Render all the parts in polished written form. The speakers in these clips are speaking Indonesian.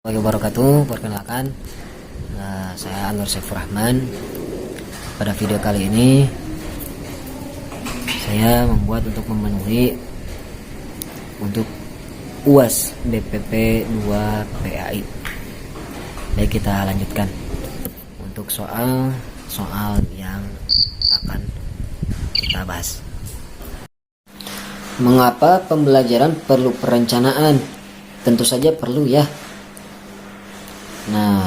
Warahmatullahi wabarakatuh. Perkenalkan, saya Anwar Saifur Rahman. Pada video kali ini saya membuat untuk memenuhi untuk UAS BPP 2 PAI. Baik, kita lanjutkan untuk soal yang akan kita bahas. Mengapa pembelajaran perlu perencanaan? Tentu saja perlu ya. Nah,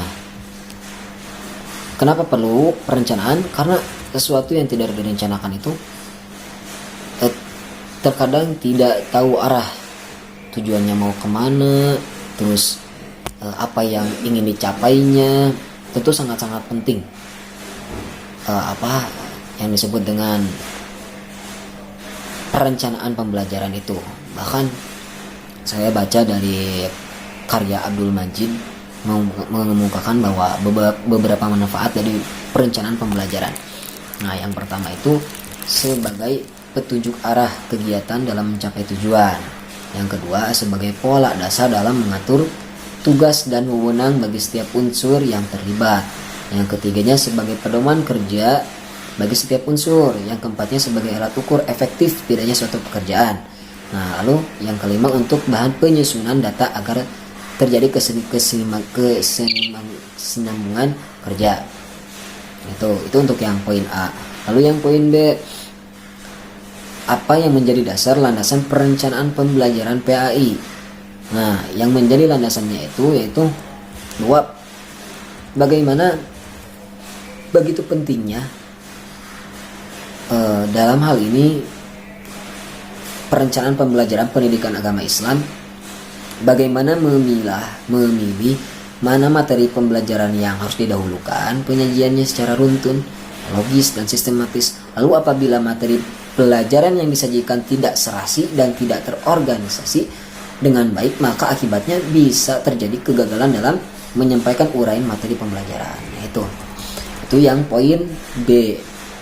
kenapa perlu perencanaan? Karena sesuatu yang tidak direncanakan itu terkadang tidak tahu arah tujuannya mau kemana, terus apa yang ingin dicapainya. Tentu sangat-sangat penting apa yang disebut dengan perencanaan pembelajaran itu. Bahkan saya baca dari karya Abdul Majid mengemukakan bahwa beberapa manfaat dari perencanaan pembelajaran. Nah, yang pertama itu sebagai petunjuk arah kegiatan dalam mencapai tujuan. Yang kedua, sebagai pola dasar dalam mengatur tugas dan wewenang bagi setiap unsur yang terlibat. Yang ketiganya sebagai pedoman kerja bagi setiap unsur. Yang keempatnya sebagai alat ukur efektif tidaknya suatu pekerjaan. Nah, lalu yang kelima untuk bahan penyusunan data agar terjadi kesinambungan kerja. Itu untuk yang poin A. Lalu yang poin B, apa yang menjadi dasar landasan perencanaan pembelajaran PAI? Nah, yang menjadi landasannya itu yaitu bahwa bagaimana begitu pentingnya dalam hal ini perencanaan pembelajaran pendidikan agama Islam. Bagaimana memilih mana materi pembelajaran yang harus didahulukan, penyajiannya secara runtun, logis, dan sistematis. Lalu apabila materi pelajaran yang disajikan tidak serasi dan tidak terorganisasi dengan baik, maka akibatnya bisa terjadi kegagalan dalam menyampaikan uraian materi pembelajaran. Itu yang poin B.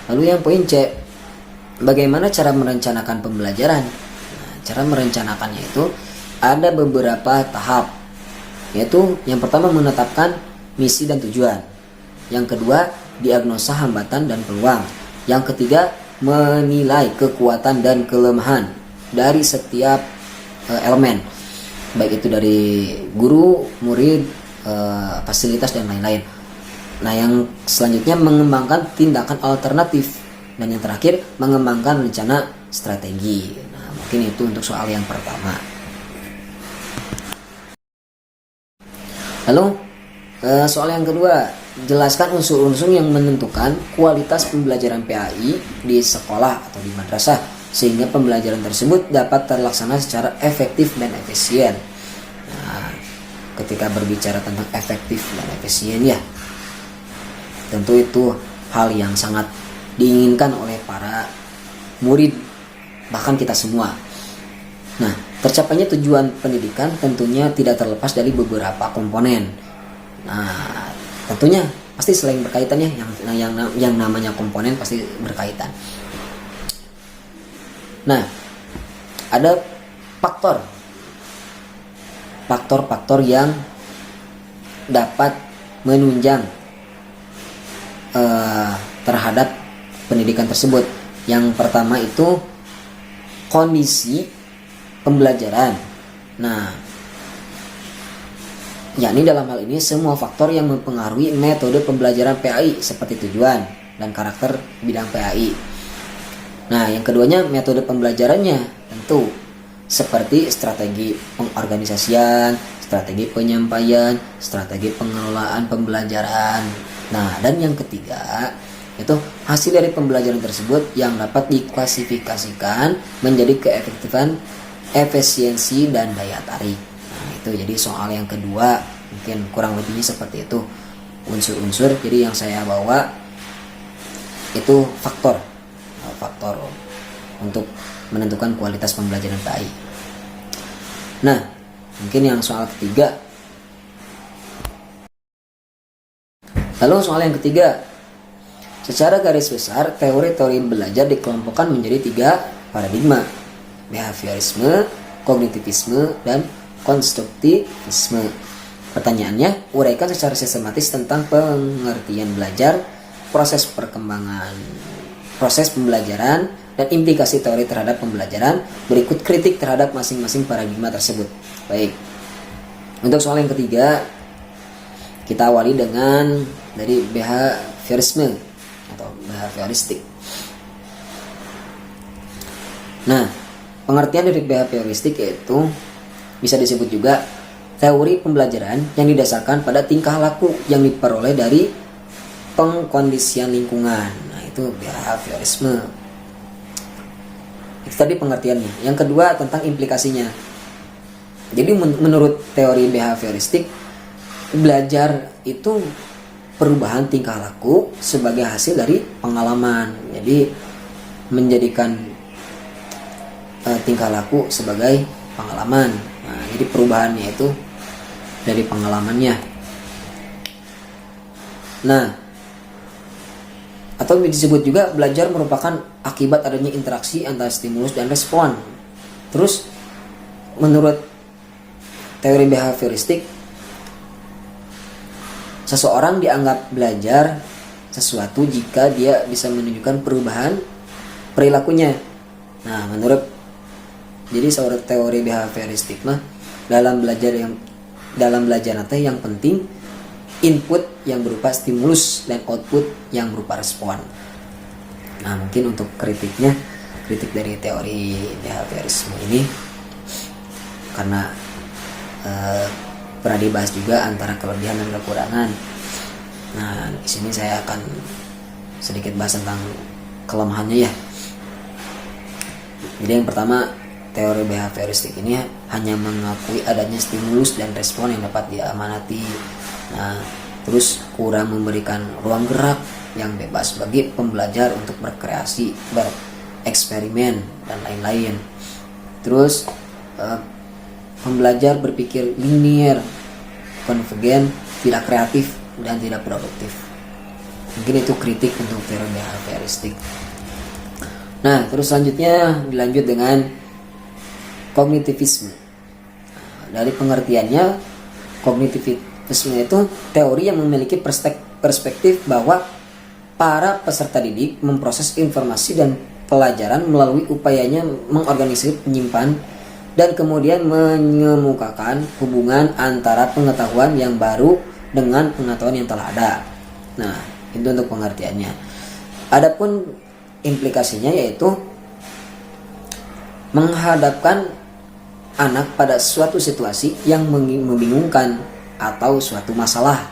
Lalu yang poin C, bagaimana cara merencanakan pembelajaran? Nah, cara merencanakannya itu ada beberapa tahap, yaitu yang pertama menetapkan misi dan tujuan, yang kedua diagnosa hambatan dan peluang, yang ketiga menilai kekuatan dan kelemahan dari setiap elemen, baik itu dari guru, murid, fasilitas dan lain-lain. Nah, yang selanjutnya mengembangkan tindakan alternatif, dan yang terakhir mengembangkan rencana strategi. Nah, mungkin itu untuk soal yang pertama. Lalu soal yang kedua, jelaskan unsur-unsur yang menentukan kualitas pembelajaran PAI di sekolah atau di madrasah sehingga pembelajaran tersebut dapat terlaksana secara efektif dan efisien. Nah, ketika berbicara tentang efektif dan efisien ya, tentu itu hal yang sangat diinginkan oleh para murid, bahkan kita semua. Nah, tercapainya tujuan pendidikan tentunya tidak terlepas dari beberapa komponen. Nah, tentunya pasti selain berkaitan ya, yang namanya komponen pasti berkaitan. Nah, ada faktor-faktor yang dapat menunjang terhadap pendidikan tersebut. Yang pertama itu kondisi pembelajaran. Nah, yakni dalam hal ini semua faktor yang mempengaruhi metode pembelajaran PAI seperti tujuan dan karakter bidang PAI. Nah, yang keduanya metode pembelajarannya tentu seperti strategi pengorganisasian, strategi penyampaian, strategi pengelolaan pembelajaran. Nah, dan yang ketiga itu hasil dari pembelajaran tersebut yang dapat diklasifikasikan menjadi keefektifan, efisiensi, dan daya tarik. Nah, itu jadi soal yang kedua, mungkin kurang lebihnya seperti itu unsur-unsur. Jadi yang saya bawa itu faktor untuk menentukan kualitas pembelajaran PAI. Nah, mungkin yang soal ketiga. Lalu soal yang ketiga, secara garis besar teori-teori belajar dikelompokkan menjadi 3 paradigma: behaviorisme, kognitivisme, dan konstruktivisme. Pertanyaannya, uraikan secara sistematis tentang pengertian belajar, proses perkembangan, proses pembelajaran, dan implikasi teori terhadap pembelajaran. Berikut kritik terhadap masing-masing paradigma tersebut. Baik, untuk soal yang ketiga, kita awali dengan dari behaviorisme atau behavioristik. Nah, pengertian dari behavioristik yaitu bisa disebut juga teori pembelajaran yang didasarkan pada tingkah laku yang diperoleh dari pengkondisian lingkungan. Nah, itu behaviorisme. Itu tadi pengertiannya. Yang kedua tentang implikasinya. Jadi menurut teori behavioristik, belajar itu perubahan tingkah laku sebagai hasil dari pengalaman. Jadi menjadikan tingkah laku sebagai pengalaman. Nah, jadi perubahannya itu dari pengalamannya. Nah, atau disebut juga belajar merupakan akibat adanya interaksi antara stimulus dan respon. Terus menurut teori behavioristik, seseorang dianggap belajar sesuatu jika dia bisa menunjukkan perubahan perilakunya. Nah, menurut jadi seorang teori behavioristik mah dalam belajar nanti yang penting input yang berupa stimulus dan output yang berupa respon. Nah, mungkin untuk kritik dari teori behaviorisme ini karena pernah dibahas juga antara kelebihan dan kekurangan. Nah, di sini saya akan sedikit bahas tentang kelemahannya ya. Jadi yang pertama, teori behavioristik ini hanya mengakui adanya stimulus dan respon yang dapat diamanati. Nah, terus kurang memberikan ruang gerak yang bebas bagi pembelajar untuk berkreasi, bereksperimen, dan lain-lain. Terus pembelajar berpikir linear, konvergen, tidak kreatif, dan tidak produktif. Mungkin itu kritik untuk teori behavioristik. Nah, terus selanjutnya dilanjut dengan kognitivisme. Dari pengertiannya, kognitivisme itu teori yang memiliki perspektif bahwa para peserta didik memproses informasi dan pelajaran melalui upayanya mengorganisir, penyimpan, dan kemudian mengemukakan hubungan antara pengetahuan yang baru dengan pengetahuan yang telah ada. Nah, itu untuk pengertiannya. Adapun implikasinya yaitu menghadapkan anak pada suatu situasi yang membingungkan atau suatu masalah.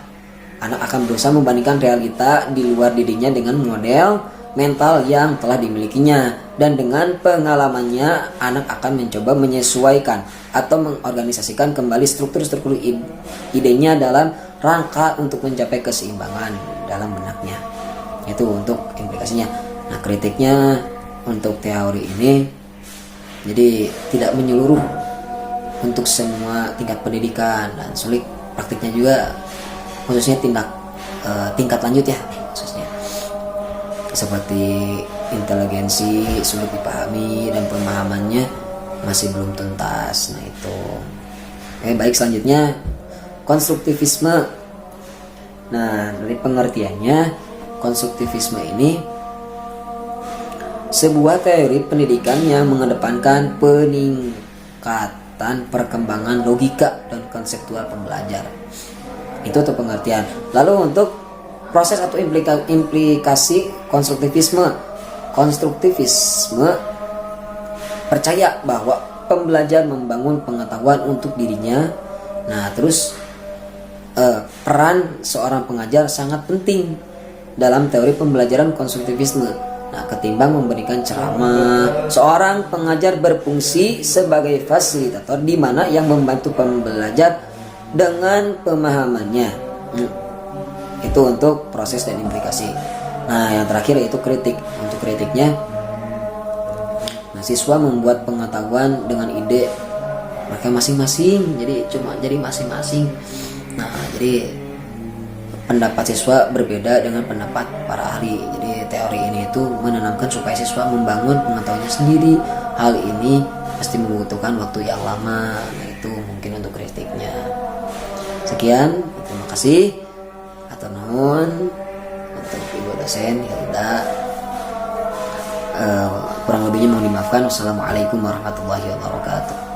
Anak akan berusaha membandingkan realita di luar dirinya dengan model mental yang telah dimilikinya, dan dengan pengalamannya anak akan mencoba menyesuaikan atau mengorganisasikan kembali struktur-struktur idenya dalam rangka untuk mencapai keseimbangan dalam benaknya. Itu untuk implikasinya. Nah, kritiknya untuk teori ini jadi tidak menyeluruh untuk semua tingkat pendidikan dan sulit praktiknya juga, khususnya tingkat lanjut ya, khususnya seperti inteligensi sulit dipahami dan pemahamannya masih belum tuntas. Nah, itu baik. Selanjutnya konstruktivisme. Nah, dari pengertiannya, konstruktivisme ini sebuah teori pendidikan yang mengedepankan peningkatan perkembangan logika dan konseptual pembelajar. Itu untuk pengertian. Lalu untuk proses atau implikasi konstruktivisme. Konstruktivisme percaya bahwa pembelajar membangun pengetahuan untuk dirinya. Nah, terus peran seorang pengajar sangat penting dalam teori pembelajaran konstruktivisme. Nah, ketimbang memberikan ceramah, seorang pengajar berfungsi sebagai fasilitator di mana yang membantu pembelajar dengan pemahamannya. Itu untuk proses dan implikasi. Nah, yang terakhir yaitu kritik. Untuk kritiknya, nah, siswa membuat pengetahuan dengan ide mereka masing-masing. Jadi masing-masing. Nah, jadi pendapat siswa berbeda dengan pendapat para ahli. Jadi teori ini itu menanamkan supaya siswa membangun pengetahuannya sendiri. Hal ini pasti membutuhkan waktu yang lama. Nah, itu mungkin untuk kritiknya. Sekian, terima kasih. Atau nuhun untuk ibu dosen Hilda. Kurang lebihnya mohon dimaafkan. Wassalamualaikum warahmatullahi wabarakatuh.